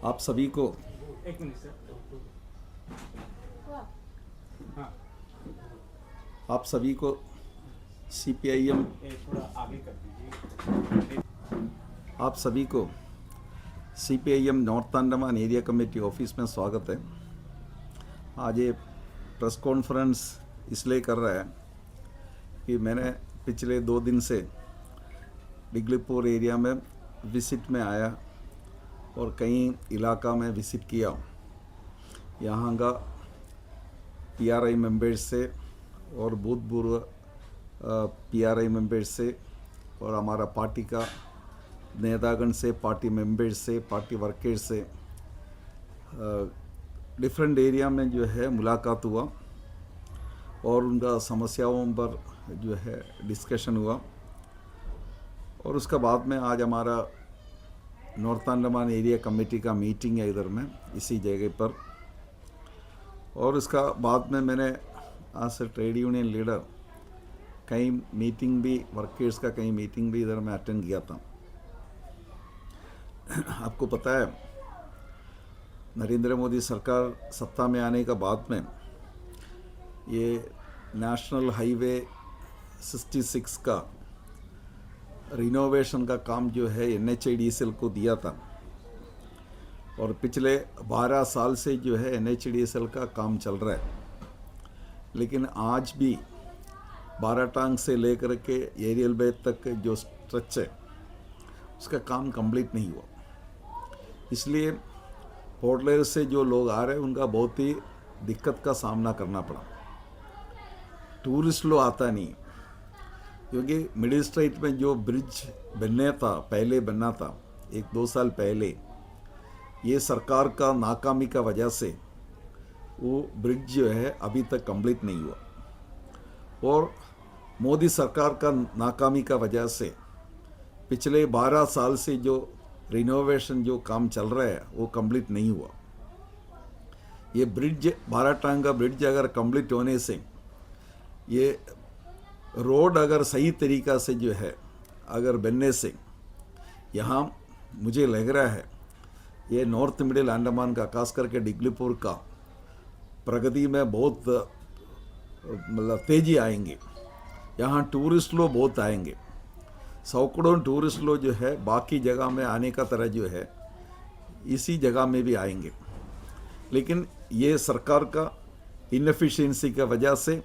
आप सभी को एक मिनट सर। हाँ, आप सभी को सीपीआईएम थोड़ा आगे कर दीजिए। आप सभी को CPIM north Andaman area committee office में स्वागत है। आज ये प्रेस कॉन्फ्रेंस इसलिए कर रहा है कि मैंने पिछले 2 दिन से डिगलीपुर एरिया में विजिट में आया और कई इलाका में विजिट किया। यहाँ का पीआरआई मेंबर्स से और भूतपूर्व पीआरआई मेंबर्स से और हमारा पार्टी का नेतागण से, पार्टी मेंबर्स से, पार्टी वर्कर्स से डिफरेंट एरिया में जो है मुलाकात हुआ और उनका समस्याओं पर जो है डिस्कशन हुआ। और उसके बाद में आज हमारा नॉर्थ अंडमान एरिया कमेटी का मीटिंग है इधर में इसी जगह पर। और उसका बाद में मैंने आज से ट्रेड यूनियन लीडर कई मीटिंग भी, वर्कर्स का कई मीटिंग भी इधर में अटेंड किया था। आपको पता है नरेंद्र मोदी सरकार सत्ता में आने के बाद में ये नेशनल हाईवे 66 का रिनोवेशन का काम जो है NHIDCL को दिया था और पिछले 12 साल से जो है NHIDCL का काम चल रहा है। लेकिन आज भी बाराटांग से लेकर के एरियल बेट तक जो स्ट्रेच है उसका काम कंप्लीट नहीं हुआ। इसलिए पोर्टलेर से जो लोग आ रहे हैं उनका बहुत ही दिक्कत का सामना करना पड़ा। टूरिस्ट लोग आता नहीं क्योंकि मिडिल स्ट्रेट में जो ब्रिज पहले बनना था 1-2 साल पहले, ये सरकार का नाकामी का वजह से वो ब्रिज जो है अभी तक कंप्लीट नहीं हुआ। और मोदी सरकार का नाकामी का वजह से पिछले 12 साल से जो रिनोवेशन जो काम चल रहा है वो कंप्लीट नहीं हुआ। ये ब्रिज, बाराटांग का ब्रिज अगर कंप्लीट होने से ये रोड अगर सही तरीक़ा से जो है अगर बनने से यहाँ मुझे लग रहा है ये नॉर्थ मिडिल अंडमान का खास करके डिगलीपुर का प्रगति में बहुत मतलब तेज़ी आएंगे। यहाँ टूरिस्ट लोग बहुत आएंगे, सैकड़ों टूरिस्ट लोग जो है बाकी जगह में आने का तरह जो है इसी जगह में भी आएंगे। लेकिन ये सरकार का इनएफिशिएंसी का वजह से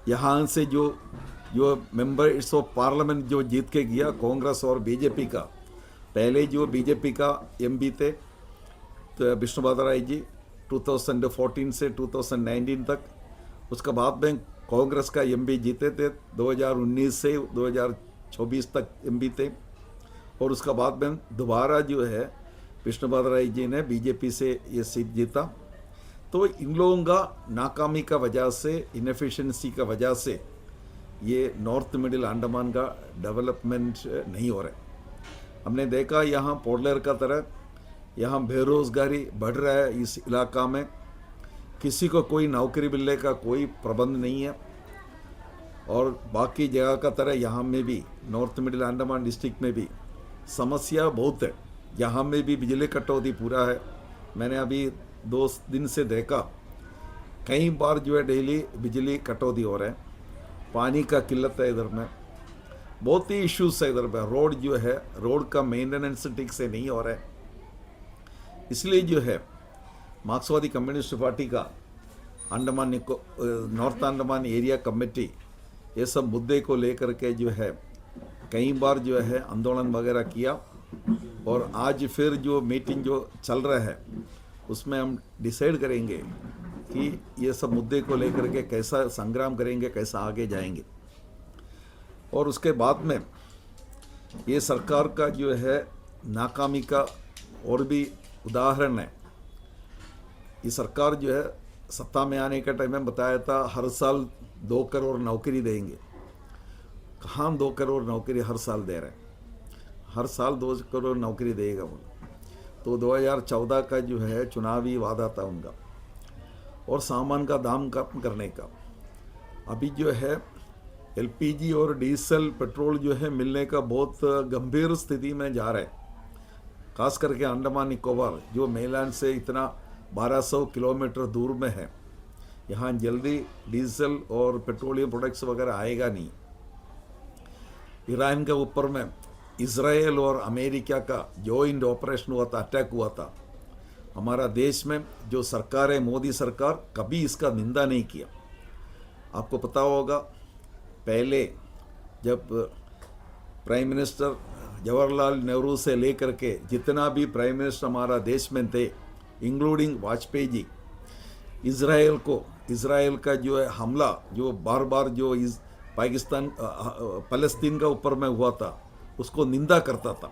यहाँ से जो मेंबर्स ऑफ पार्लियामेंट जो जीत के गया कांग्रेस और बीजेपी का, पहले जो बीजेपी का एमपी थे तो विष्णुपाद राय जी 2014 से 2019 तक, उसके बाद में कांग्रेस का एमपी जीते थे 2019 से 2024 तक एमपी थे। और उसका बाद में दोबारा जो है विष्णुपाद राय जी ने बीजेपी से ये सीट जीता। तो इन लोगों का नाकामी का वजह से, इनएफिशिएंसी का वजह से ये नॉर्थ मिडिल अंडमान का डेवलपमेंट नहीं हो रहा है। हमने देखा यहाँ पोर्टलेर का तरह यहाँ बेरोज़गारी बढ़ रहा है। इस इलाका में किसी को कोई नौकरी मिलने का कोई प्रबंध नहीं है। और बाकी जगह का तरह यहाँ में भी नॉर्थ मिडिल अंडमान डिस्ट्रिक्ट में भी समस्या बहुत है। यहाँ में भी बिजली कटौती पूरा है। मैंने अभी 2 दिन से देखा कई बार जो है डेली बिजली कटौती हो रहा है। पानी का किल्लत है इधर में, बहुत ही इश्यूज है इधर में। रोड जो है, रोड का मेंटेनेंस ठीक से नहीं हो रहा है। इसलिए जो है मार्क्सवादी कम्युनिस्ट पार्टी का नॉर्थ अंडमान एरिया कमेटी ये सब मुद्दे को लेकर के जो है कई बार जो है आंदोलन वगैरह किया। और आज फिर जो मीटिंग जो चल रहा है उसमें हम डिसाइड करेंगे कि ये सब मुद्दे को लेकर के कैसा संग्राम करेंगे, कैसा आगे जाएंगे। और उसके बाद में ये सरकार का जो है नाकामी का और भी उदाहरण है। ये सरकार जो है सत्ता में आने के टाइम में बताया था हर साल 2 करोड़ नौकरी देंगे। कहाँ 2 करोड़ नौकरी हर साल दे रहे हैं? हर साल 2 करोड़ नौकरी देगा वो। तो 2014 का जो है चुनावी वादा था उनका, और सामान का दाम कम करने का। अभी जो है एलपीजी और डीजल पेट्रोल जो है मिलने का बहुत गंभीर स्थिति में जा रहा है। खास करके अंडमान निकोबार जो मेलैंड से इतना 1200 किलोमीटर दूर में है, यहाँ जल्दी डीजल और पेट्रोलियम प्रोडक्ट्स वगैरह आएगा नहीं। ईरान के ऊपर में इजराइल और अमेरिका का जॉइंट ऑपरेशन हुआ था, अटैक हुआ था। हमारा देश में जो सरकार है, मोदी सरकार, कभी इसका निंदा नहीं किया। आपको पता होगा पहले जब प्राइम मिनिस्टर जवाहरलाल नेहरू से लेकर के जितना भी प्राइम मिनिस्टर हमारा देश में थे, इंक्लूडिंग वाजपेयी जी, इजराइल का जो है हमला जो बार बार जो पाकिस्तान फ़लस्तीन का ऊपर में हुआ था उसको निंदा करता था,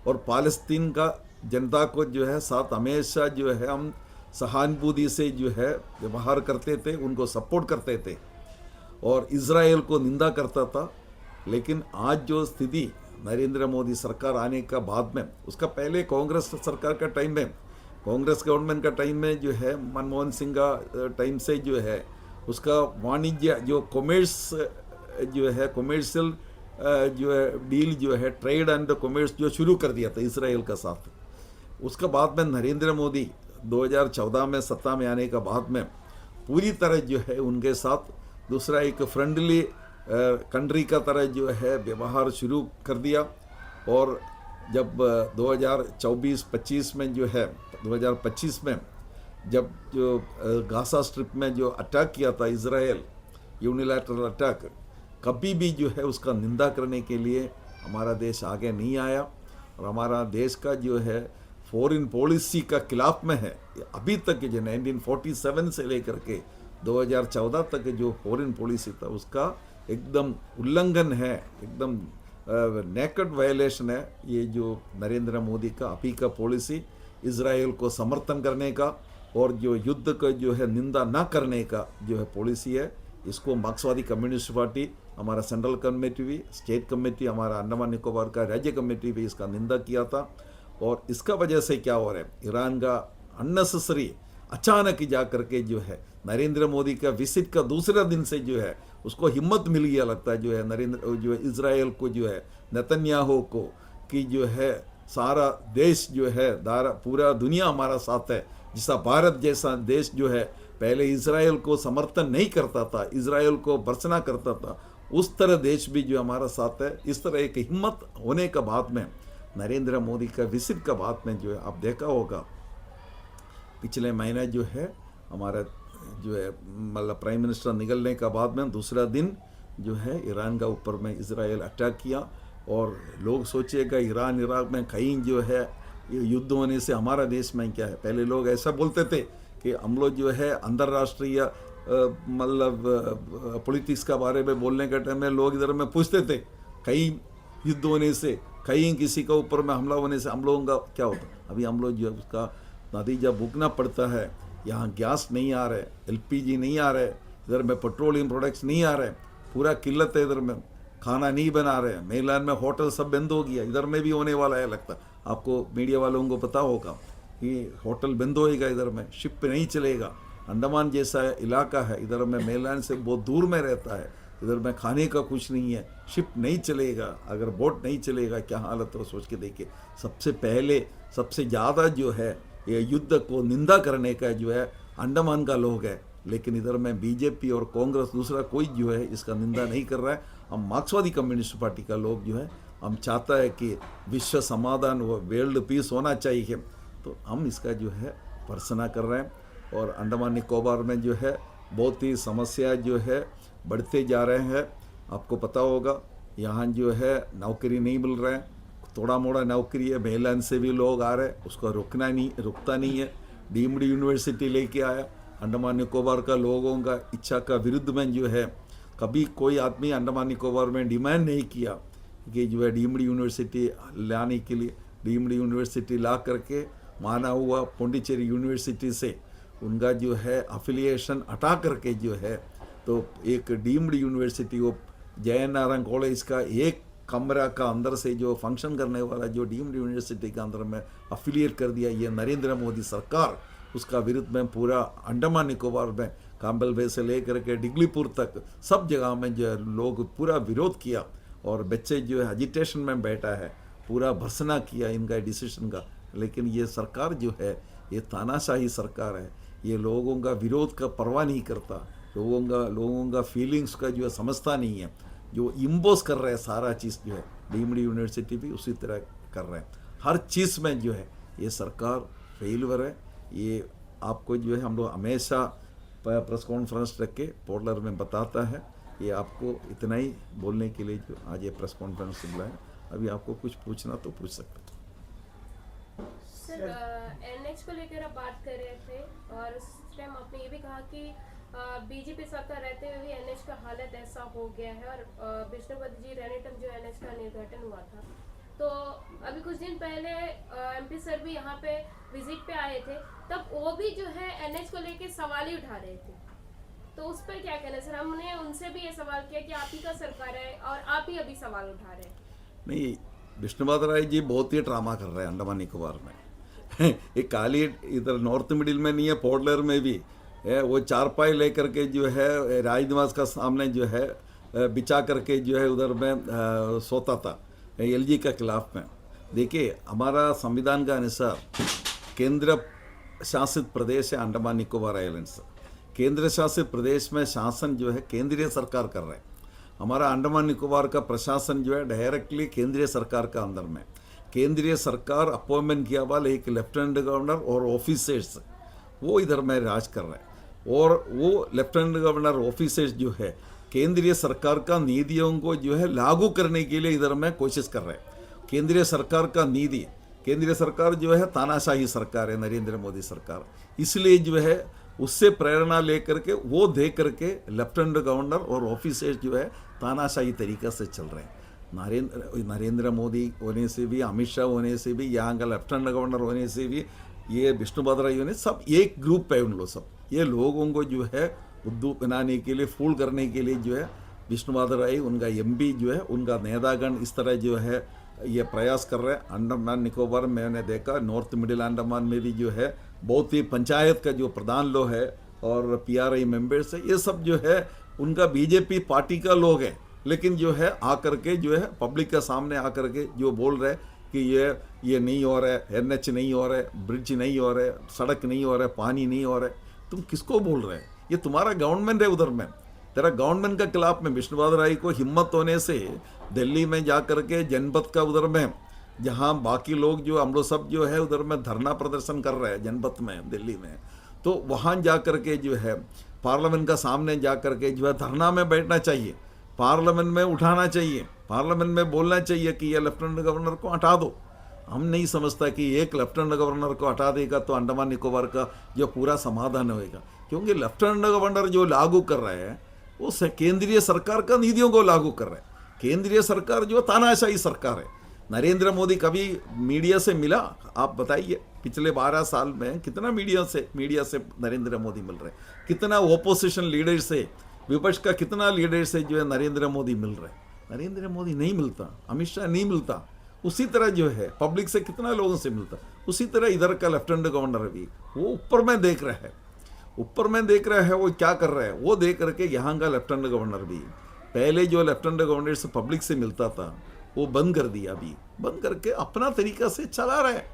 और फ़लस्तीन का जनता को जो है साथ हमेशा जो है हम सहानुभूति से जो है व्यवहार करते थे, उनको सपोर्ट करते थे और इजराइल को निंदा करता था। लेकिन आज जो स्थिति नरेंद्र मोदी सरकार आने का बाद में, उसका पहले कांग्रेस सरकार का टाइम में, कांग्रेस गवर्नमेंट का टाइम में जो है मनमोहन सिंह का टाइम से जो है उसका वाणिज्य जो कॉमर्स जो है कॉमर्शियल जो है डील जो है ट्रेड एंड कॉमर्स जो शुरू कर दिया था इसराइल का साथ। उसका बाद में नरेंद्र मोदी 2014 में सत्ता में आने का बाद में पूरी तरह जो है उनके साथ दूसरा एक फ्रेंडली कंट्री का तरह जो है व्यवहार शुरू कर दिया। और जब 2024-25 में जो है 2025 में जब जो गाजा स्ट्रिप में जो अटैक किया था इजराइल, यूनिलैटरल अटैक, कभी भी जो है उसका निंदा करने के लिए हमारा देश आगे नहीं आया। और हमारा देश का जो है फॉरेन पॉलिसी का खिलाफ में है। अभी तक जो 1947 से लेकर के 2014 तक जो फॉरेन पॉलिसी था उसका एकदम उल्लंघन है, एकदम नेकेड वायलेशन है ये जो नरेंद्र मोदी का अभी का पॉलिसी, इजराइल को समर्थन करने का और जो युद्ध का जो है निंदा ना करने का जो है पॉलिसी है। इसको मार्क्सवादी कम्युनिस्ट पार्टी, हमारा सेंट्रल कमेटी भी, स्टेट कमेटी, हमारा अंडमान निकोबार का राज्य कमेटी भी इसका निंदा किया था। और इसका वजह से क्या हो रहा है, ईरान का अननेसेसरी अचानक जा करके जो है नरेंद्र मोदी का विजिट का दूसरा दिन से जो है उसको हिम्मत मिल गया लगता है जो है नरेंद्र जो है इजराइल को जो है नेतन्याहू को कि जो है सारा देश जो है पूरा दुनिया हमारा साथ है। जिसा भारत जैसा देश जो है पहले इजराइल को समर्थन नहीं करता था, इजराइल को भर्त्सना करता था, उस तरह देश भी जो हमारा साथ है। इस तरह एक हिम्मत होने का बाद में नरेंद्र मोदी का विजिट का बाद में जो है आप देखा होगा पिछले महीने जो है हमारा जो है मतलब प्राइम मिनिस्टर निकलने का बाद में दूसरा दिन जो है ईरान का ऊपर में इजराइल अटैक किया। और लोग सोचिएगा ईरान इराक में कहीं जो है युद्ध होने से हमारा देश में क्या है। पहले लोग ऐसा बोलते थे कि हम लोग जो है अंतर्राष्ट्रीय मतलब पॉलिटिक्स का बारे में बोलने के टाइम में लोग इधर में पूछते थे कहीं युद्ध होने से, कहीं किसी का ऊपर में हमला होने से हम लोगों का क्या होता। अभी हम लोग जो उसका नतीजा भुगतना पड़ता है। यहाँ गैस नहीं आ रहे, एलपीजी नहीं आ रहे, इधर में पेट्रोलियम प्रोडक्ट्स नहीं आ रहे, पूरा किल्लत है। इधर में खाना नहीं बना रहे, मेलैंड में होटल सब बंद हो गया, इधर में भी होने वाला है लगता। आपको मीडिया वालों को पता होगा कि होटल बंद होएगा, इधर में शिप नहीं चलेगा। अंडमान जैसा इलाका है, इधर में मेलैंड से बहुत दूर में रहता है, इधर में खाने का कुछ नहीं है, शिप नहीं चलेगा, अगर बोट नहीं चलेगा क्या हालत हो सोच के देखिए। सबसे पहले सबसे ज़्यादा जो है ये युद्ध को निंदा करने का जो है अंडमान का लोग है, लेकिन इधर में बीजेपी और कांग्रेस दूसरा कोई जो है इसका निंदा नहीं कर रहा है। हम मार्क्सवादी कम्युनिस्ट पार्टी का लोग जो है हम चाहता है कि विश्व समाधान व वर्ल्ड पीस होना चाहिए, तो हम इसका जो है भर्त्सना कर रहे हैं। और अंडमान निकोबार में जो है बहुत ही समस्या जो है बढ़ते जा रहे हैं। आपको पता होगा यहाँ जो है नौकरी नहीं मिल रहा है, थोड़ा मोड़ा नौकरी है, मेलैंड से भी लोग आ रहे हैं, उसको रुकता नहीं है। डीम्ड यूनिवर्सिटी लेके आया, अंडमान निकोबार का लोगों का इच्छा का विरुद्ध में जो है कभी कोई आदमी अंडमान निकोबार में डिमांड नहीं किया कि जो है डीम्ड यूनिवर्सिटी लाने के लिए डीम्ड यूनिवर्सिटी ला करके माना हुआ पौंडीचेरी यूनिवर्सिटी से उनका जो है अफिलिएशन हटा करके जो है तो एक डीम्ड यूनिवर्सिटी वो जयनारायण कॉलेज का एक कमरा का अंदर से जो फंक्शन करने वाला जो डीम्ड यूनिवर्सिटी के अंदर में अफिलिएट कर दिया। ये नरेंद्र मोदी सरकार उसका विरुद्ध में पूरा अंडमान निकोबार में काम्बल बे से लेकर के डिगलीपुर तक सब जगह में जो है लोग पूरा विरोध किया और बच्चे जो है एजिटेशन में बैठा है, पूरा भर्सना किया इनका डिसीजन का। लेकिन ये सरकार जो है ये तानाशाही सरकार है, ये लोगों का विरोध का परवाह नहीं करता, लोगों का फीलिंग्स का जो है समझता नहीं है, जो इम्पोज कर रहे हैं सारा चीज़ जो है डीम्ड यूनिवर्सिटी भी उसी तरह कर रहे हैं। हर चीज़ में जो है ये सरकार फेलियर है। ये आपको जो है हम लोग हमेशा प्रेस कॉन्फ्रेंस रख के पोर्टलर में बताता है। ये आपको इतना ही बोलने के लिए जो आज ये प्रेस कॉन्फ्रेंस बुलाया। अभी आपको कुछ पूछना तो पूछ सकते हैं। सर एनएच को लेकर आप बात कर रहे थे और उस टाइम आपने ये भी कहा कि बीजेपी सरकार रहते हुए भी एनएच का हालत ऐसा हो गया है और विष्णुपद जी रहने तक जो एनएच का निर्घटन हुआ था। तो अभी कुछ दिन पहले एमपी सर भी यहाँ पे विजिट पे आए थे, तब वो भी जो है एनएच को लेके सवाल ही उठा रहे थे। तो उस पर क्या कहना सर? हमने उनसे भी ये सवाल किया कि आप ही का सरकार है और आप ही अभी सवाल उठा रहे हैं। नहीं, विष्णुपद राय जी बहुत ही ड्रामा कर रहे हैं अंडमान निकोबार में। ये काली इधर नॉर्थ मिडिल में नहीं है, पोर्टलर में भी है। वो चारपाई लेकर के जो है राजनिवास का सामने जो है बिछा करके जो है उधर में सोता था एलजी के खिलाफ में। देखिए, हमारा संविधान का अनुसार केंद्र शासित प्रदेश है अंडमान निकोबार आइलैंड्स। केंद्र शासित प्रदेश में शासन जो है केंद्रीय सरकार कर रहा है। हमारा अंडमान निकोबार का प्रशासन जो है डायरेक्टली केंद्रीय सरकार का अंदर में। केंद्रीय सरकार अपॉइंटमेंट किया हुआ एक लेफ्टिनेंट गवर्नर और ऑफिसर्स वो इधर में राज कर रहे हैं। और वो लेफ्टिनेंट गवर्नर ऑफिसर्स जो है केंद्रीय सरकार का नीतियों को जो है लागू करने के लिए इधर में कोशिश कर रहे हैं। केंद्रीय सरकार का नीति, केंद्रीय सरकार जो है तानाशाही सरकार है, नरेंद्र मोदी सरकार। इसलिए जो है उससे प्रेरणा लेकर के वो दे करके लेफ्टिनेंट गवर्नर और ऑफिसर्स जो है तानाशाही तरीक़े से चल रहे हैं। नरेंद्र मोदी होने से भी, अमित शाह होने से भी, यहाँ का लेफ्टिनेंट गवर्नर होने से भी, ये विष्णुपद राय होने, सब एक ग्रुप है उन लोग सब। ये लोगों को जो है उद्दू बनाने के लिए, फूल करने के लिए जो है विष्णुपद राय, उनका एमपी जो है, उनका नेतागण इस तरह जो है ये प्रयास कर रहे हैं। अंडमान निकोबार में मैंने देखा, नॉर्थ मिडिल अंडमान में भी जो है बहुत ही पंचायत का जो प्रधान लोग है और पीआरआई मेंबर्स है, ये सब जो है उनका बीजेपी पार्टी का लोग है। लेकिन जो है आकर के जो है पब्लिक के सामने आकर के जो बोल रहे हैं कि ये नहीं हो रहा है, एनएच नहीं हो रहा है, ब्रिज नहीं हो रहा है, सड़क नहीं हो रहा है, पानी नहीं हो रहा है। तुम किसको बोल रहे हैं? ये तुम्हारा गवर्नमेंट है उधर में, तेरा गवर्नमेंट के खिलाफ में। विष्णुपद राय को हिम्मत होने से दिल्ली में जा करके जनपद का उधर में, जहाँ बाकी लोग जो हम लोग सब जो है उधर में धरना प्रदर्शन कर रहे हैं जनपद में, दिल्ली में, तो वहाँ जा करके जो है पार्लियामेंट का सामने जा करके जो है धरना में बैठना चाहिए, पार्लियामेंट में उठाना चाहिए, पार्लियामेंट में बोलना चाहिए कि ये लेफ्टिनेंट गवर्नर को हटा दो। हम नहीं समझता कि एक लेफ्टिनेंट गवर्नर को हटा देगा तो अंडमान निकोबार का जो पूरा समाधान होएगा। क्योंकि लेफ्टिनेंट गवर्नर जो लागू कर रहा है वो केंद्रीय सरकार का नीतियों को लागू कर रहा है। केंद्रीय सरकार जो तानाशाही सरकार है। नरेंद्र मोदी कभी मीडिया से मिला? आप बताइए, पिछले 12 साल में कितना मीडिया से नरेंद्र मोदी मिल रहे हैं? कितना ओपोजिशन लीडर से, विपक्ष का कितना लीडर से जो है नरेंद्र मोदी मिल रहे हैं? नरेंद्र मोदी नहीं मिलता, अमित शाह नहीं मिलता। उसी तरह जो है पब्लिक से कितना लोगों से मिलता, उसी तरह इधर का लेफ्टिनेंट गवर्नर भी वो ऊपर में देख रहा है, ऊपर में देख रहा है वो क्या कर रहा है, वो देख करके यहाँ का लेफ्टिनेंट गवर्नर भी, पहले जो लेफ्टिनेंट गवर्नर से पब्लिक से मिलता था वो बंद कर दिया, अभी बंद करके अपना तरीका से चला रहा है।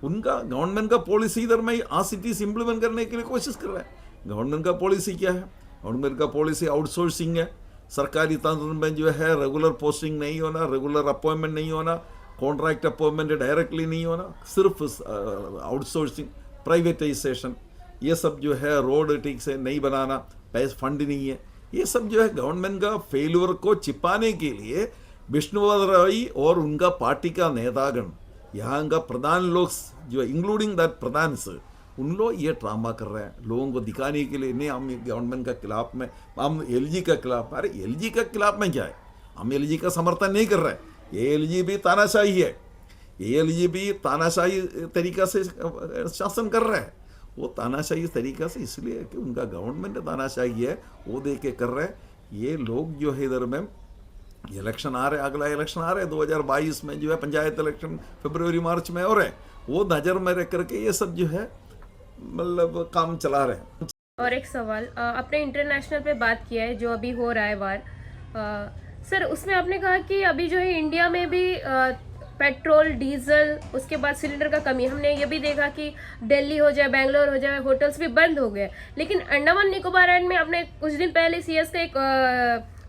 उनका गवर्नमेंट का पॉलिसी इधर में आरसीटीसी इंप्लीमेंट करने के लिए कोशिश कर रहा है। गवर्नमेंट का पॉलिसी क्या है? गवर्नमेंट का पॉलिसी आउटसोर्सिंग है। सरकारी तंत्र में जो है रेगुलर पोस्टिंग नहीं होना, रेगुलर अपॉइंटमेंट नहीं होना, कॉन्ट्रैक्ट अपॉइंटमेंट डायरेक्टली नहीं होना, सिर्फ आउटसोर्सिंग, प्राइवेटाइजेशन, ये सब जो है रोड ठीक से नहीं बनाना, पैसे फंड नहीं है, ये सब जो है गवर्नमेंट का फेलियर को छिपाने के लिए विष्णुपद राय और उनका पार्टी का नेतागण, यहाँ का प्रधान लोग जो इंक्लूडिंग दैट प्रधान से, उन लोग ये ड्रामा कर रहे हैं लोगों को दिखाने के लिए। नहीं, हम गवर्नमेंट का खिलाफ में, हम एलजी का खिलाफ। अरे एलजी का खिलाफ में क्या है? हम एलजी का समर्थन नहीं कर रहे हैं। ALG भी तानाशाही है, ALG भी तानाशाही तरीका से शासन कर रहा है। वो तानाशाही तरीका से इसलिए कि उनका गवर्नमेंट तानाशाही है, वो दे के कर रहे हैं। ये लोग जो है इधर में इलेक्शन आ रहे, अगला इलेक्शन आ रहे हैं 2022 में जो है पंचायत इलेक्शन फरवरी मार्च में हो रहे हैं, वो नज़र में रख करके ये सब जो है मतलब काम चला रहे हैं। और एक सवाल, आपने इंटरनेशनल पे बात किया है जो अभी हो रहा है वार, सर उसमें आपने कहा कि अभी जो है इंडिया में भी पेट्रोल डीजल उसके बाद सिलेंडर का कमी, हमने ये भी देखा कि दिल्ली हो जाए बेंगलोर हो जाए होटल्स भी बंद हो गए। लेकिन अंडमान निकोबार आइलैंड में आपने कुछ दिन पहले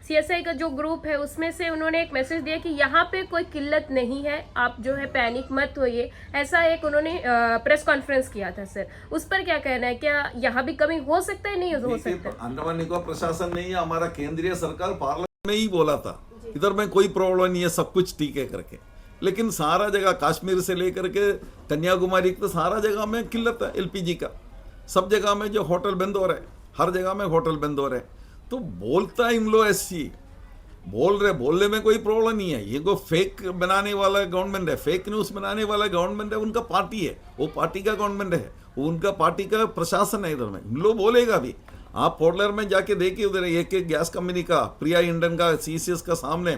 CSI का जो ग्रुप है उसमें से उन्होंने एक मैसेज दिया कि यहाँ पे कोई किल्लत नहीं है, आप जो है पैनिक मत होइए, ऐसा एक उन्होंने प्रेस कॉन्फ्रेंस किया था। सर उस पर क्या कहना है, क्या यहाँ भी कमी हो सकता है, नहीं हो सकता है? अंडमान निकोबार प्रशासन नहीं है, हमारा केंद्रीय सरकार पार्लियामेंट में ही बोला था इधर में कोई प्रॉब्लम नहीं है, सब कुछ ठीक है करके। लेकिन सारा जगह कश्मीर से लेकर के कन्याकुमारी तो सारा जगह में किल्लत है LPG का, सब जगह में जो होटल बंद हो रहे हैं, हर जगह में होटल बंद हो रहे हैं। तो बोलता इन लोग ऐसी बोल रहे, बोलने में कोई प्रॉब्लम नहीं है। ये को फेक बनाने वाला गवर्नमेंट है, फेक न्यूज़ बनाने वाला गवर्नमेंट है, उनका पार्टी है, वो पार्टी का गवर्नमेंट है, वो उनका पार्टी का प्रशासन है। इधर में इन लोग बोलेगा भी, आप पोर्टलर में जाके देखिए उधर एक गैस कंपनी का प्रिया इंडन का CCS का सामने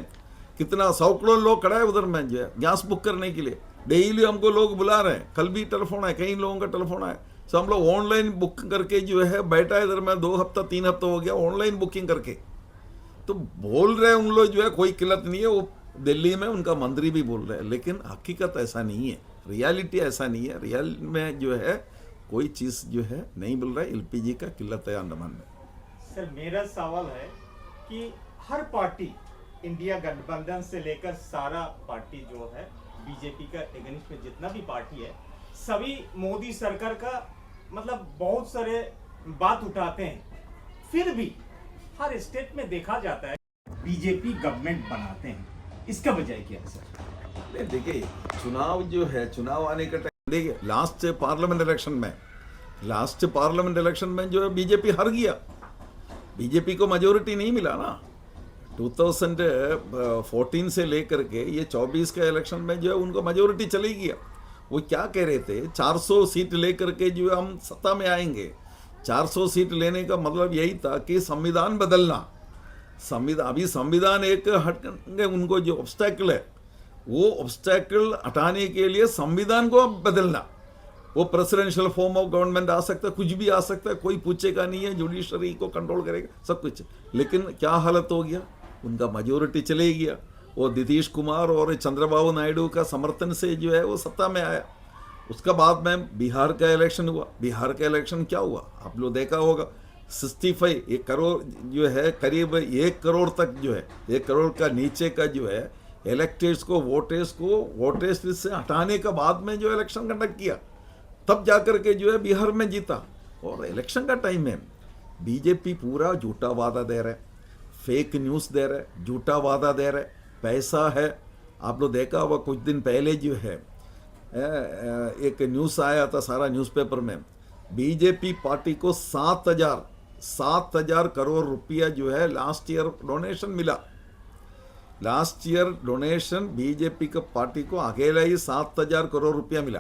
कितना सैकड़ों लोग खड़ा है उधर में जो है गैस बुक करने के लिए। डेली हमको लोग बुला रहे हैं, कल भी टेलीफोन है, कई लोगों का टेलीफोन है। सब हम लोग ऑनलाइन बुक करके जो है बैठा इधर में 2 हफ्ता 3 हफ्ता हो गया ऑनलाइन बुकिंग करके। तो बोल रहे हैं उन लोग जो है कोई किल्लत नहीं है, वो दिल्ली में उनका मंत्री भी बोल रहे हैं, लेकिन हकीकत ऐसा नहीं है, रियलिटी ऐसा नहीं है। रियल में जो है कोई चीज़ जो है नहीं बोल रहा है, LPG का किल्लत है अंडमान में। सर मेरा सवाल है कि हर पार्टी इंडिया गठबंधन से लेकर सारा पार्टी जो है बीजेपी का एगेंस्ट में जितना भी पार्टी है, सभी मोदी सरकार का मतलब बहुत सारे बात उठाते हैं, फिर भी हर स्टेट में देखा जाता है बीजेपी गवर्नमेंट बनाते हैं, इसका वजह क्या है सर? देखिए चुनाव जो है, चुनाव आने का टाइम देखिए लास्ट पार्लियामेंट इलेक्शन में जो है बीजेपी हार गया, बीजेपी को मेजोरिटी नहीं मिला ना। 2014 से लेकर के ये 24 का इलेक्शन में जो है उनको मेजोरिटी चली गया। वो क्या कह रहे थे, 400 सीट लेकर के जो है हम सत्ता में आएंगे। 400 सीट लेने का मतलब यही था कि संविधान बदलना, अभी संविधान एक हटने उनको जो ऑब्स्टैकल है, वो ऑब्स्टैकल हटाने के लिए संविधान को बदलना। वो प्रेसिडेंशियल फॉर्म ऑफ गवर्नमेंट आ सकता है, कुछ भी आ सकता है, कोई पूछेगा नहीं है, जुडिशरी को कंट्रोल करेगा सब कुछ। लेकिन क्या हालत हो गया, उनका मेजोरिटी चले गया। वो नीतीश कुमार और चंद्रबाबू नायडू का समर्थन से जो है वो सत्ता में आया। उसका बाद में बिहार का इलेक्शन हुआ। बिहार का इलेक्शन क्या हुआ आप लोग देखा होगा, 1 करोड़ जो है, करीब 1 करोड़ तक जो है, 1 करोड़ का नीचे का जो है इलेक्टर्स को वोटर्स लिस्ट से हटाने का बाद में जो इलेक्शन कंडक्ट किया, तब जाकर के जो है बिहार में जीता। और इलेक्शन का टाइम में बीजेपी पूरा झूठा वादा दे रहा है, फेक न्यूज़ दे रहा है, झूठा वादा दे रहा है, पैसा है। आप लोग देखा होगा कुछ दिन पहले जो है एक न्यूज़ आया था सारा न्यूज़पेपर में, बीजेपी पार्टी को 7,000 करोड़ रुपया जो है लास्ट ईयर डोनेशन मिला। लास्ट ईयर डोनेशन बीजेपी का पार्टी को अकेला ही 7,000 करोड़ रुपया मिला।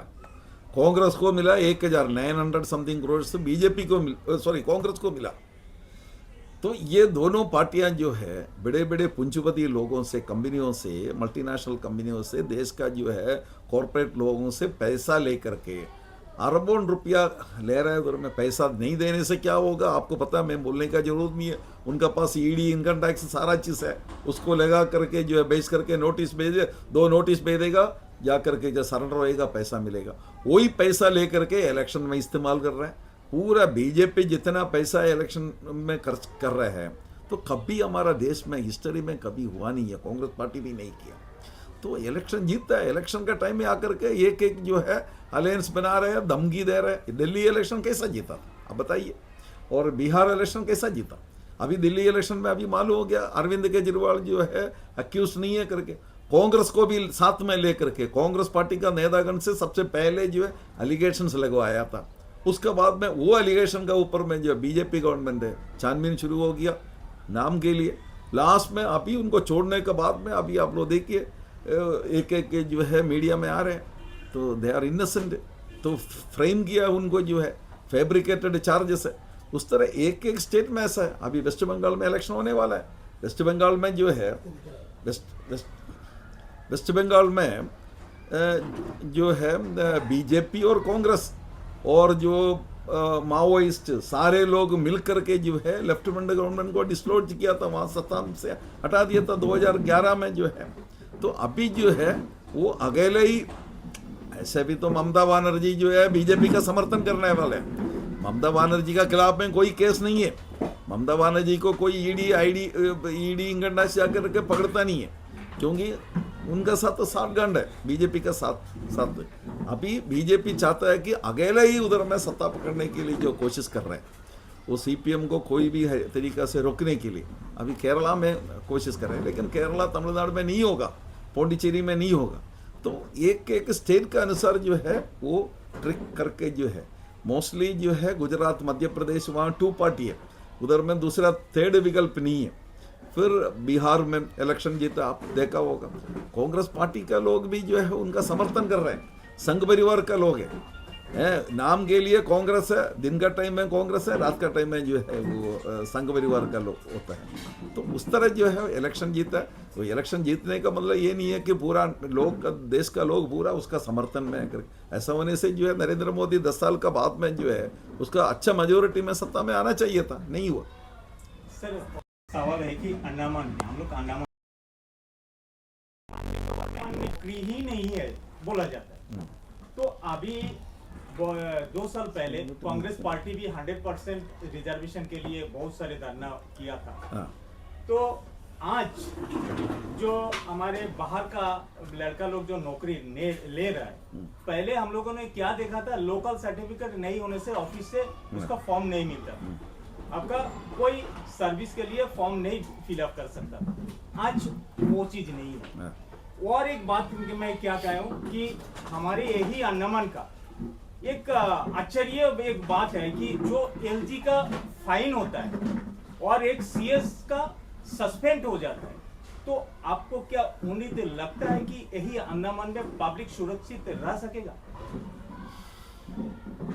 कांग्रेस को मिला 1,900 समथिंग करोड़ से बीजेपी को कांग्रेस को मिला। तो ये दोनों पार्टियां जो है बड़े बड़े पूंजीपति लोगों से, कंपनियों से, मल्टीनेशनल कंपनियों से, देश का जो है कॉरपोरेट लोगों से पैसा लेकर के अरबों रुपया ले रहे हैं। उधर में पैसा नहीं देने से क्या होगा आपको पता, मैं बोलने का जरूरत नहीं है। उनका पास ED, इनकम टैक्स सारा चीज़ है, उसको लगा करके जो है बेच करके नोटिस भेजे, 2 नोटिस भेज देगा, जा करके जो सरेंडर होएगा पैसा मिलेगा। वही पैसा लेकर के इलेक्शन में इस्तेमाल कर रहे हैं। पूरा बीजेपी जितना पैसा इलेक्शन में खर्च कर रहे हैं तो कभी हमारा देश में हिस्ट्री में कभी हुआ नहीं है, कांग्रेस पार्टी भी नहीं किया। तो इलेक्शन जीतता है, इलेक्शन का टाइम में आकर के एक जो है अलायंस बना रहे हैं, धमकी दे रहे हैं। दिल्ली इलेक्शन कैसा जीता अब बताइए, और बिहार इलेक्शन कैसा जीता। अभी दिल्ली इलेक्शन में अभी मालूम हो गया अरविंद केजरीवाल जो है अक्यूज नहीं है करके, कांग्रेस को भी साथ में लेकर के कांग्रेस पार्टी का नेतागण से सबसे पहले जो है एलिगेशंस लगवाया था। उसके बाद में वो एलिगेशन का ऊपर में जो बीजेपी गवर्नमेंट है छानबीन शुरू हो गया नाम के लिए। लास्ट में अभी उनको छोड़ने के बाद में अभी आप लोग देखिए एक एक जो है मीडिया में आ रहे हैं, तो दे आर इनोसेंट, तो फ्रेम किया उनको जो है, फैब्रिकेटेड चार्जेस है। उस तरह एक एक स्टेट में ऐसा है। अभी वेस्ट बंगाल में इलेक्शन होने वाला है। वेस्ट बंगाल में जो है वेस्ट बंगाल में जो है बीजेपी और कांग्रेस और जो माओइस्ट सारे लोग मिलकर के जो है लेफ्टिनेंट गवर्नमेंट को डिसलॉज किया था, वहाँ सत्ता से हटा दिया था 2011 में जो है। तो अभी जो है वो अकेले ही, ऐसे भी तो ममता बनर्जी जो है बीजेपी का समर्थन करने वाले हैं। ममता बनर्जी का खिलाफ में कोई केस नहीं है। ममता बनर्जी को कोई ईडी इंगंडा से आकर के पकड़ता नहीं है, क्योंकि उनका साथ तो साठगांठ है बीजेपी का साथ। अभी बीजेपी चाहता है कि अकेले ही उधर में सत्ता पकड़ने के लिए जो कोशिश कर रहे हैं, वो सीपीएम को कोई भी तरीका से रोकने के लिए अभी केरला में कोशिश कर रहे हैं। लेकिन केरला तमिलनाडु में नहीं होगा, पौंडीचेरी में नहीं होगा। तो एक एक स्टेट का अनुसार जो है वो ट्रिक करके जो है, मोस्टली जो है गुजरात मध्य प्रदेश वहाँ 2 पार्टी है, उधर में दूसरा थर्ड विकल्प नहीं है। फिर बिहार में इलेक्शन जीता, आप देखा होगा, कांग्रेस पार्टी का लोग भी जो है उनका समर्थन कर रहे हैं। संघ परिवार का लोग है, नाम के लिए कांग्रेस है, दिन का टाइम में कांग्रेस है, रात का टाइम में जो है वो संघ परिवार का लोग होता है। तो उस तरह जो है इलेक्शन जीता है। तो इलेक्शन जीतने का मतलब ये नहीं है कि पूरा लोग का, देश का लोग पूरा उसका समर्थन में कर, ऐसा होने से जो है नरेंद्र मोदी 10 साल का बाद में जो है उसका अच्छा मेजोरिटी में सत्ता में आना चाहिए था, नहीं हुआ। सर सवाल है कि अंडमान में हम लोग अंडमान नौकरी ही नहीं है बोला जाता है। तो अभी 2 साल पहले कांग्रेस पार्टी भी 100% रिजर्वेशन के लिए बहुत सारे धरना किया था। तो आज जो हमारे बाहर का लड़का लोग जो नौकरी ले रहा है, पहले हम लोगों ने क्या देखा था, लोकल सर्टिफिकेट नहीं होने से ऑफिस से उसका फॉर्म नहीं मिलता, आपका कोई सर्विस के लिए फॉर्म नहीं फिलअप कर सकता। आज वो चीज नहीं है। और एक बात मैं क्या कहूँ कि हमारे यही अंडमान का एक आश्चर्य एक बात है कि जो एलजी का फाइन होता है और एक सीएस का सस्पेंड हो जाता है, तो आपको क्या उम्मीद लगता है कि यही अंडमान में पब्लिक सुरक्षित रह सकेगा?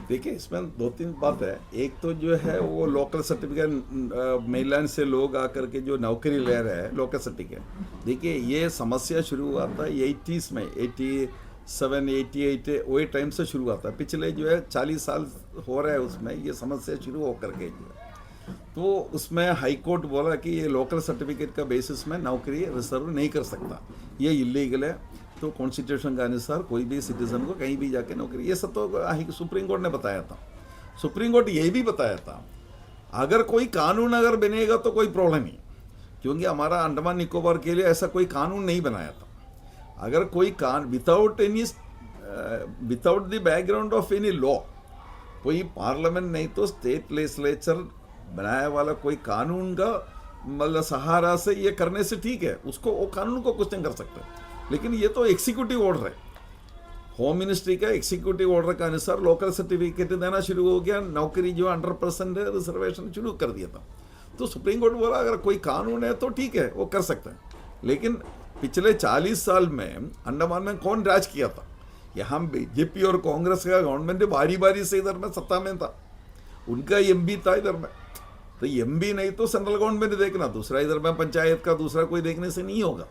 देखिए, इसमें 2-3 बात है। एक तो जो है वो लोकल सर्टिफिकेट मेलैंड से लोग आकर के जो नौकरी ले रहे हैं लोकल सर्टिफिकेट। देखिए, ये समस्या शुरू हुआ था 80s में, 87, 88 वही टाइम से शुरू हुआ था। पिछले जो है 40 साल हो रहे हैं उसमें ये समस्या शुरू होकर के जो है, तो उसमें हाई कोर्ट बोला कि ये लोकल सर्टिफिकेट का बेसिस में नौकरी रिजर्व नहीं कर सकता, ये इलीगल है। तो कॉन्स्टिट्यूशन के अनुसार कोई भी सिटीजन को कहीं भी जाके नौकरी, ये सब तो सुप्रीम कोर्ट ने बताया था। सुप्रीम कोर्ट ये भी बताया था अगर कोई कानून अगर बनेगा तो कोई प्रॉब्लम नहीं, क्योंकि हमारा अंडमान निकोबार के लिए ऐसा कोई कानून नहीं बनाया था। अगर कोई without the background of any law, कोई पार्लियामेंट नहीं तो स्टेट लेजिस्लेचर बनाया वाला कोई कानून का मतलब सहारा से ये करने से ठीक है, उसको वो कानून को क्वेश्चन कर सकते हैं। लेकिन ये तो एग्जीक्यूटिव ऑर्डर है, होम मिनिस्ट्री का एग्जीक्यूटिव ऑर्डर के अनुसार लोकल सर्टिफिकेट देना शुरू हो गया, नौकरी जो 100% रिजर्वेशन शुरू कर दिया था। तो सुप्रीम कोर्ट बोला अगर कोई कानून है तो ठीक है, वो कर सकते हैं। लेकिन पिछले 40 साल में अंडमान में कौन राज किया था? यहाँ बीजेपी और कांग्रेस का गवर्नमेंट बारी बारी से इधर में सत्ता में था, उनका एमपी था इधर में। तो एमपी नहीं तो सेंट्रल गवर्नमेंट देखना, दूसरा इधर में पंचायत का दूसरा कोई देखने से नहीं होगा।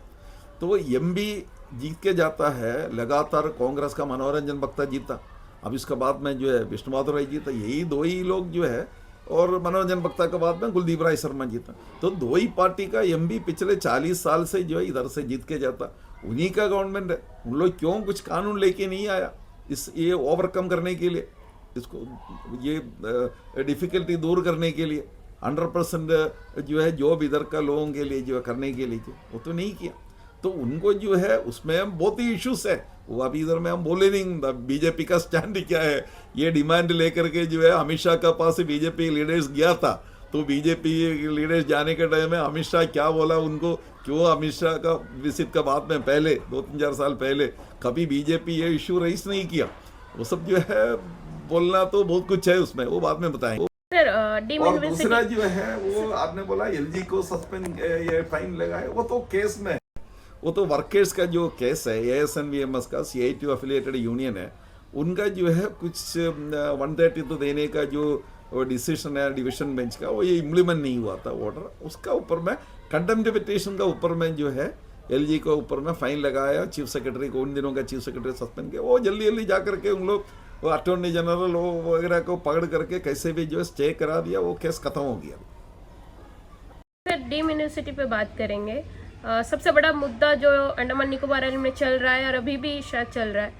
तो एमपी जीत के जाता है लगातार। कांग्रेस का मनोरंजन बख्तर जीता, अब इसके बाद में जो है विष्णु बहादुर राय जीता, यही 2 ही लोग जो है। और मनोरंजन बख्तर के बाद में कुलदीप राय शर्मा जीता। तो 2 ही पार्टी का एमपी पिछले 40 साल से जो है इधर से जीत के जाता, उन्हीं का गवर्नमेंट है। उन लोग क्यों कुछ कानून लेके नहीं आया ये ओवरकम करने के लिए, इसको ये डिफिकल्टी दूर करने के लिए, 100% जो है जॉब इधर का लोगों के लिए जो है करने के लिए, वो तो नहीं किया। तो उनको जो है उसमें बहुत ही इश्यूज है, वो अभी इधर में हम बोले नहीं बीजेपी का स्टैंड क्या है। ये डिमांड लेकर के जो है अमित शाह के पास बीजेपी लीडर्स गया था, तो बीजेपी लीडर्स जाने के टाइम में अमित शाह क्या बोला उनको, क्यों अमित शाह का विजिट का बाद में पहले 2-3-4 साल पहले कभी बीजेपी ये इशू रेस नहीं किया। वो सब जो है बोलना तो बहुत कुछ है उसमें, वो बाद में बताएंगे। और दूसरा जो है वो आपने बोला एलजी को सस्पेंड ये फाइन लगाए, वो तो केस में, वो तो वर्कर्स का जो केस है ASNVMS का CITU एफिलिएटेड यूनियन है, उनका जो है कुछ 130 तो देने का जो डिसीजन है डिवीजन बेंच का, वो ये इम्प्लीमेंट नहीं हुआ था ऑर्डर, उसका ऊपर में कंटेम्प्ट पिटीशन का ऊपर में जो है LG को ऊपर में फाइन लगाया, चीफ सेक्रेटरी को उन दिनों का चीफ सेक्रेटरी सस्पेंड किया, वो जल्दी जल्दी जा करके उन लोग वो अटॉर्नी जनरल वो वगैरह को पकड़ करके कैसे भी जो है स्टे करा दिया, वो केस खत्म हो गया। सर डीम यूनिवर्सिटी पे बात करेंगे। सबसे बड़ा मुद्दा जो अंडमान निकोबार आइलैंड में चल रहा है और अभी भी शायद चल रहा है,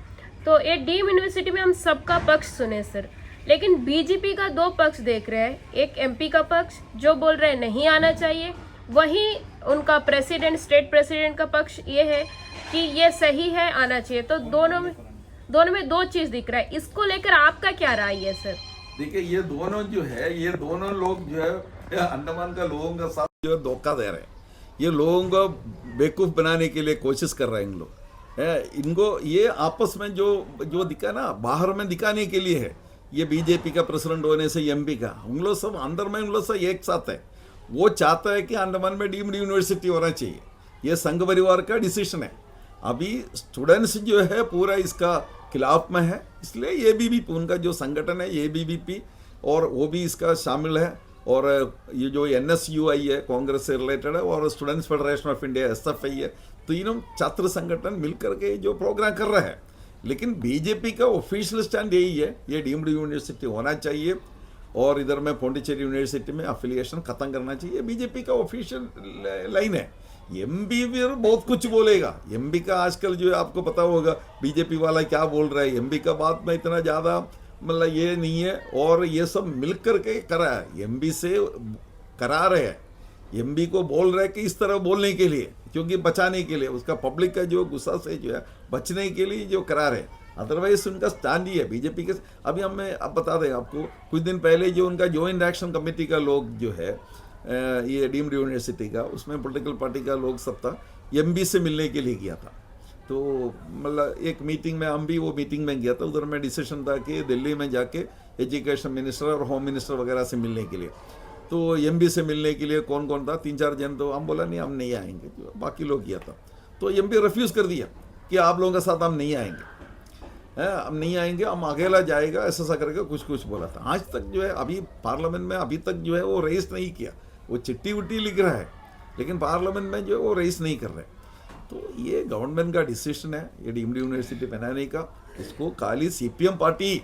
तो ये डीम यूनिवर्सिटी में हम सबका पक्ष सुने सर, लेकिन बीजेपी का दो पक्ष देख रहे हैं। एक MP का पक्ष जो बोल रहे हैं नहीं आना चाहिए, वहीं उनका प्रेसिडेंट स्टेट प्रेसिडेंट का पक्ष ये है कि ये सही है आना चाहिए। तो दोनों में दो चीज दिख रहा है, इसको लेकर आपका क्या राय है सर? देखिए ये दोनों जो है, ये दोनों लोग जो है अंडमान का लोगों का साथ जो है धोखा दे रहे हैं, ये लोगों को बेवकूफ़ बनाने के लिए कोशिश कर रहे हैं इन लोग। इनको ये आपस में जो दिखा ना बाहर में दिखाने के लिए है, ये बीजेपी का प्रेसिडेंट होने से MP का, उन लोग सब अंदर में उन लोग सब एक साथ है। वो चाहता है कि अंडमान में डीम्ड यूनिवर्सिटी होना चाहिए, ये संघ परिवार का डिसीजन है। अभी स्टूडेंट्स जो है पूरा इसका खिलाफ में है, इसलिए ABVP उनका जो संगठन है ABVP और वो भी इसका शामिल है, और ये जो NSUI है कांग्रेस से रिलेटेड है, और students federation of India SFI है, तीनों छात्र संगठन मिलकर के जो प्रोग्राम कर रहा है। लेकिन बीजेपी का ऑफिशियल स्टैंड यही है, ये डीम्ड यूनिवर्सिटी होना चाहिए और इधर में पौंडीचेरी यूनिवर्सिटी में अफिलिएशन खत्म करना चाहिए, बीजेपी का ऑफिशियल लाइन है। MP भी बहुत कुछ बोलेगा, MP का आजकल जो है आपको पता होगा बीजेपी वाला क्या बोल रहा है, MP का बात में इतना ज़्यादा मतलब ये नहीं है, और ये सब मिल कर के करा है, MP से करा रहे हैं, MP को बोल रहे हैं कि इस तरह बोलने के लिए, क्योंकि बचाने के लिए उसका पब्लिक का जो गुस्सा से जो है बचने के लिए जो करा रहे हैं। अदरवाइज उनका स्टैंड ही है बीजेपी के। अभी हमें अब बता दें आपको, कुछ दिन पहले जो उनका जॉइंट एक्शन कमेटी का लोग जो है ये डीम्ड यूनिवर्सिटी का, उसमें पॉलिटिकल पार्टी का लोग सब था, MP से मिलने के लिए गया था। तो मतलब एक मीटिंग में हम भी वो मीटिंग में गया था, उधर में डिसीजन था कि दिल्ली में जाके एजुकेशन मिनिस्टर और होम मिनिस्टर वगैरह से मिलने के लिए। तो MP से मिलने के लिए कौन कौन था, 3-4 जन, तो हम बोला नहीं हम नहीं आएंगे, जो बाकी लोग गया था। तो MP रिफ्यूज़ कर दिया कि आप लोगों के साथ हम नहीं आएंगे, हम नहीं आएंगे, हम अकेला जाएगा, ऐसा करके कुछ बोला था। आज तक जो है अभी पार्लियामेंट में अभी तक जो है वो रेस नहीं किया, वो चिट्ठी उट्टी लिख रहा है, लेकिन पार्लियामेंट में जो है वो रेस नहीं कर रहे। तो ये गवर्नमेंट का डिसीजन है ये डीम्ड यूनिवर्सिटी बनाने का, इसको खाली CPM पार्टी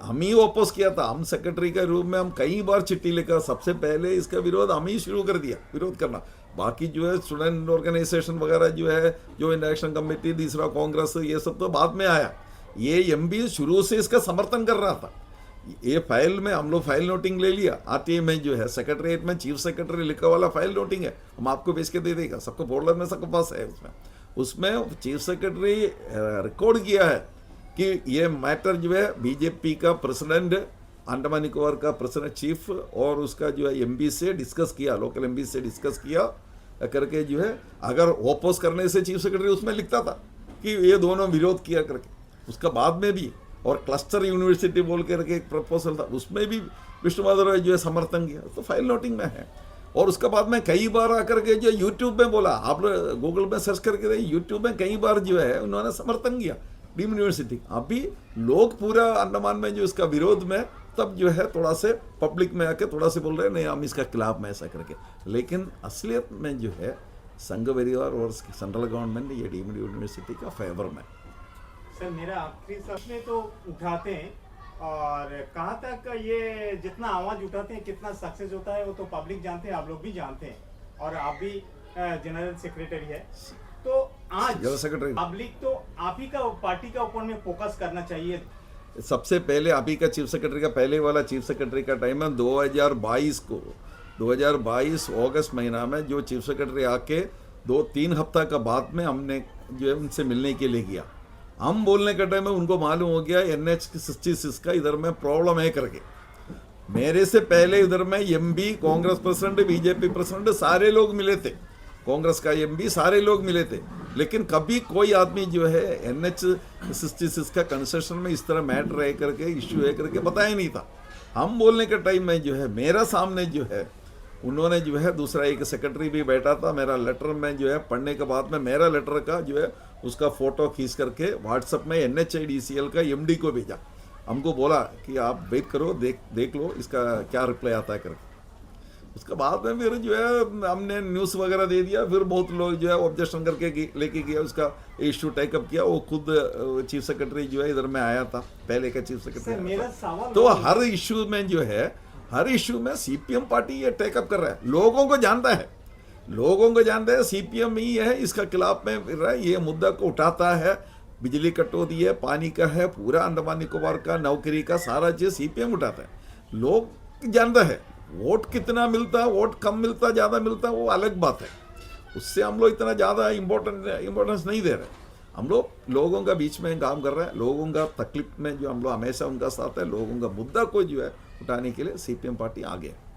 हम ही ओपोज किया था। हम सेक्रेटरी के रूप में हम कई बार चिट्ठी लिखा, सबसे पहले इसका विरोध हम ही शुरू कर दिया, विरोध करना। बाकी जो है स्टूडेंट ऑर्गेनाइजेशन वगैरह जो है, जो इंडक्शन कमेटी, तीसरा कांग्रेस, ये सब तो बाद में आया। ये MP शुरू से इसका समर्थन कर रहा था। ये फाइल में हम लोग फाइल नोटिंग ले लिया, RTA में जो है सेक्रेटरीट में चीफ सेक्रेटरी लिखा वाला फाइल नोटिंग है, हम आपको भेज के दे देगा, सबको फोल्डर में सबके पास है। उसमें चीफ सेक्रेटरी रिकॉर्ड किया है कि ये मैटर जो है बीजेपी का प्रेसिडेंट, अंडमान निकोबार का प्रेसिडेंट चीफ और उसका जो है MP से डिस्कस किया, लोकल MP से डिस्कस किया करके जो है, अगर ओपोज करने से चीफ सेक्रेटरी उसमें लिखता था कि ये दोनों विरोध किया करके, उसका बाद में भी, और क्लस्टर यूनिवर्सिटी बोल करके एक प्रपोजल था, उसमें भी विष्णु माधव जो है समर्थन किया, तो फाइल नोटिंग में है। और उसके बाद में कई बार आकर के जो यूट्यूब में बोला, आप गूगल में सर्च करके यूट्यूब में कई बार जो है उन्होंने समर्थन किया डीम्ड यूनिवर्सिटी। अभी लोग पूरा अंडमान में जो इसका विरोध में, तब जो है थोड़ा से पब्लिक में आके थोड़ा से बोल रहे हैं नहीं हम इसका खिलाफ में ऐसा करके, लेकिन असलियत में जो है संघ परिवार और सेंट्रल गवर्नमेंट ये डीम्ड यूनिवर्सिटी का फेवर में। सर मेरा आखिरी सपने तो उठाते हैं, और कहाँ तक ये जितना आवाज उठाते हैं कितना सक्सेस होता है वो तो पब्लिक जानते हैं, आप लोग भी जानते हैं, और आप भी जनरल सेक्रेटरी है। तो आज पब्लिक तो आप ही का पार्टी का ऊपर में फोकस करना चाहिए। सबसे पहले आप ही का चीफ सेक्रेटरी का पहले वाला चीफ सेक्रेटरी का टाइम है 2022 को, 2022 अगस्त महीना में जो चीफ सेक्रेटरी आके 2-3 हफ्ता का बाद में हमने जो है उनसे मिलने के लिए गया। हम बोलने के टाइम में उनको मालूम हो गया NH-66 का इधर में प्रॉब्लम है करके। मेरे से पहले इधर में MP, Congress president, BJP president सारे लोग मिले थे, कांग्रेस का MP सारे लोग मिले थे, लेकिन कभी कोई आदमी जो है NH-66 का कंसेशन में इस तरह मैटर है करके, इश्यू है करके बताया नहीं था। हम बोलने के टाइम में जो है मेरा सामने जो है उन्होंने जो है दूसरा एक सेक्रेटरी भी बैठा था, मेरा लेटर में जो है पढ़ने के बाद में मेरा लेटर का जो है उसका फ़ोटो खींच करके व्हाट्सएप में NHIDCL का MD को भेजा। हमको बोला कि आप वेट करो, देख लो इसका क्या रिप्लाई आता है करके। उसके बाद में फिर जो है हमने न्यूज़ वगैरह दे दिया, फिर बहुत लोग जो है ऑब्जेक्शन करके लेके गया, उसका इशू टेकअप किया। वो खुद चीफ सेक्रेटरी जो है इधर में आया था, पहले का चीफ सर सेक्रेटरी मेरा सवाल तो हर इशू में जो है, हर इशू में CPM पार्टी ये टेकअप कर रहा है, लोगों को जानता है, CPM ही है इसका खिलाफ में फिर रहा है, ये मुद्दा को उठाता है। बिजली कटौती है, पानी का है, पूरा अंडमान निकोबार का, नौकरी का, सारा चीज़ CPM उठाता है। लोग जानता है वोट कितना मिलता, वोट कम मिलता, ज़्यादा मिलता, वो अलग बात है, उससे हम लोग इतना ज़्यादा इम्पोर्टेंस नहीं दे रहे। हम लोग लोगों का बीच में काम कर रहे हैं, लोगों का तकलीफ में जो हम लोग हमेशा उनका साथ है, लोगों का मुद्दा को जो है उठाने के लिए CPM पार्टी आगे है।